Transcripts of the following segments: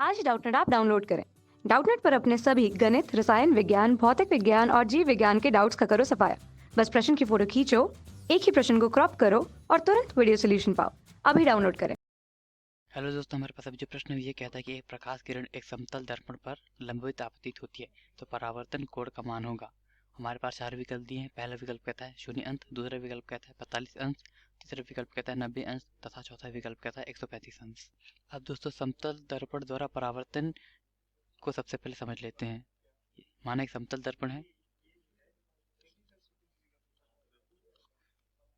आज ही Doubtnut app download करें। Doubtnut पर अपने सभी गणित, रसायन विज्ञान, भौतिक विज्ञान और जीव विज्ञान के डाउट्स का करो सफाया। बस प्रश्न की फोटो खींचो, एक ही प्रश्न को क्रॉप करो और तुरंत वीडियो सोल्यूशन पाओ। अभी डाउनलोड करें। हेलो दोस्तों, हमारे पास अभी जो प्रश्न ये कहता है कि एक प्रकाश किरण एक समतल दर्पण पर लंबवत आपतित होती है तो परावर्तन कोण का मान होगा। हमारे पास चार विकल्प दिए हैं। पहला विकल्प कहता है 0 अंश, दूसरा विकल्प कहता है 45 अंश, तीसरा विकल्प कहता है 90 अंश तथा चौथा विकल्प कहता है 135 अंश। अब दोस्तों समतल दर्पण द्वारा परावर्तन को सबसे पहले समझ लेते हैं। माना एक समतल दर्पण है।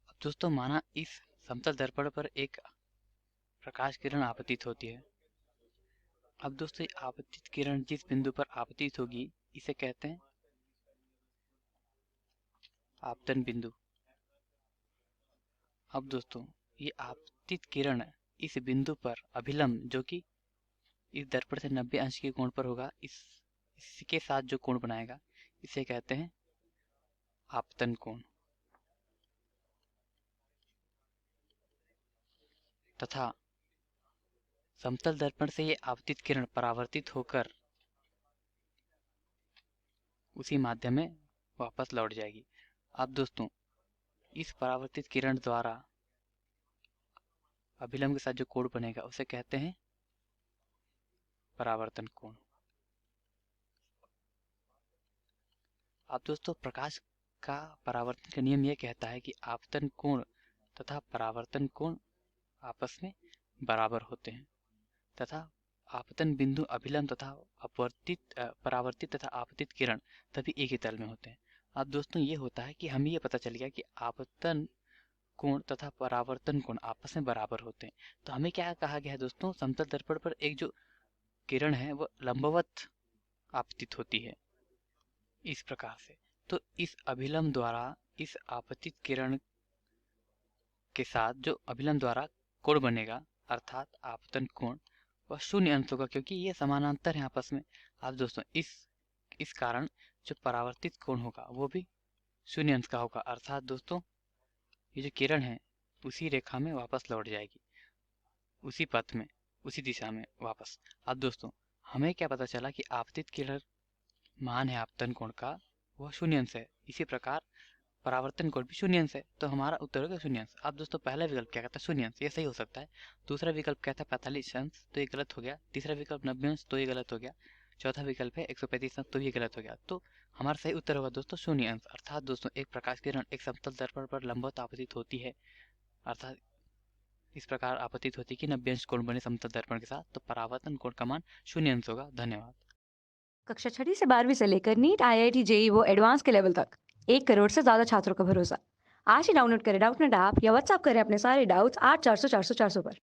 अब दोस्तों माना इस समतल दर्पण पर एक प्रकाश किरण आपतित होती है। अब दोस्तों ये आपतित किरण जिस बिंदु पर आपतित होगी इसे कहते हैं आपतन बिंदु। अब दोस्तों ये आपतित किरण इस बिंदु पर अभिलंब जो कि इस दर्पण से 90 अंश के कोण पर होगा, इसके साथ जो कोण बनाएगा इसे कहते हैं आपतन कोण। तथा समतल दर्पण से ये आपतित किरण परावर्तित होकर उसी माध्यम में वापस लौट जाएगी। अब दोस्तों इस परावर्तित किरण द्वारा अभिलंब के साथ जो कोण बनेगा उसे कहते हैं परावर्तन कोण। अब दोस्तों प्रकाश का परावर्तन का नियम यह कहता है कि आपतन कोण तथा परावर्तन कोण आपस में बराबर होते हैं तथा आपतन बिंदु अभिलंब तथा अपवर्तित परावर्तित तथा आपतित किरण तभी एक ही तल में होते हैं। अब दोस्तों ये होता है कि हमें ये पता चल गया कि आपतन कोण तथा परावर्तन कोण आपस में बराबर होते हैं। तो हमें क्या कहा गया है दोस्तों, समतल दर्पण पर एक जो किरण है वो लंबवत आपतित होती है इस प्रकार से। तो इस अभिलंब द्वारा इस आपतित किरण के साथ जो अभिलंब द्वारा कोण बनेगा अर्थात आपतन कोण वह 0 अंश होगा क्योंकि ये समानांतर है आपस में। अब दोस्तों इस कारण जो परावर्तित कोण होगा वो भी 0 अंश का होगा अर्थात दोस्तों ये जो किरण है उसी रेखा में वापस लौट जाएगी, उसी पथ में, उसी दिशा में वापस। अब दोस्तों हमें क्या पता चला कि आपतित किरण मान है आपतन कोण का वह 0 अंश है। इसी प्रकार परावर्तन कोण भी 0 अंश है तो हमारा उत्तर होगा 0 अंश। अब दोस्तों पहला विकल्प क्या कहता है 0 अंश, ये सही हो सकता है। दूसरा विकल्प कहता है 45 अंश तो ये गलत हो गया। तीसरा विकल्प 90 अंश तो ये गलत हो गया। चौथा विकल्प है 135 अंश तो ये गलत हो गया। तो हमारा सही उत्तर होगा दोस्तों 0 अंश। अर्थात दोस्तों एक प्रकाश किरण एक समतल दर्पण पर लंबवत आपतित होती है अर्थात इस प्रकार आपतित होती है कि 90 अंश कोण बने समतल दर्पण के साथ तो परावर्तन कोण का मान 0 अंश होगा। धन्यवाद। कक्षा 6 से 12वीं से लेकर नीट, IIT, JEE वो एडवांस के लेवल तक 1 करोड़ से ज्यादा छात्रों का भरोसा। आज ही डाउनलोड करें डाउटनेट ऐप या व्हाट्सएप करें अपने सारे डाउट्स 8400 400 400 पर।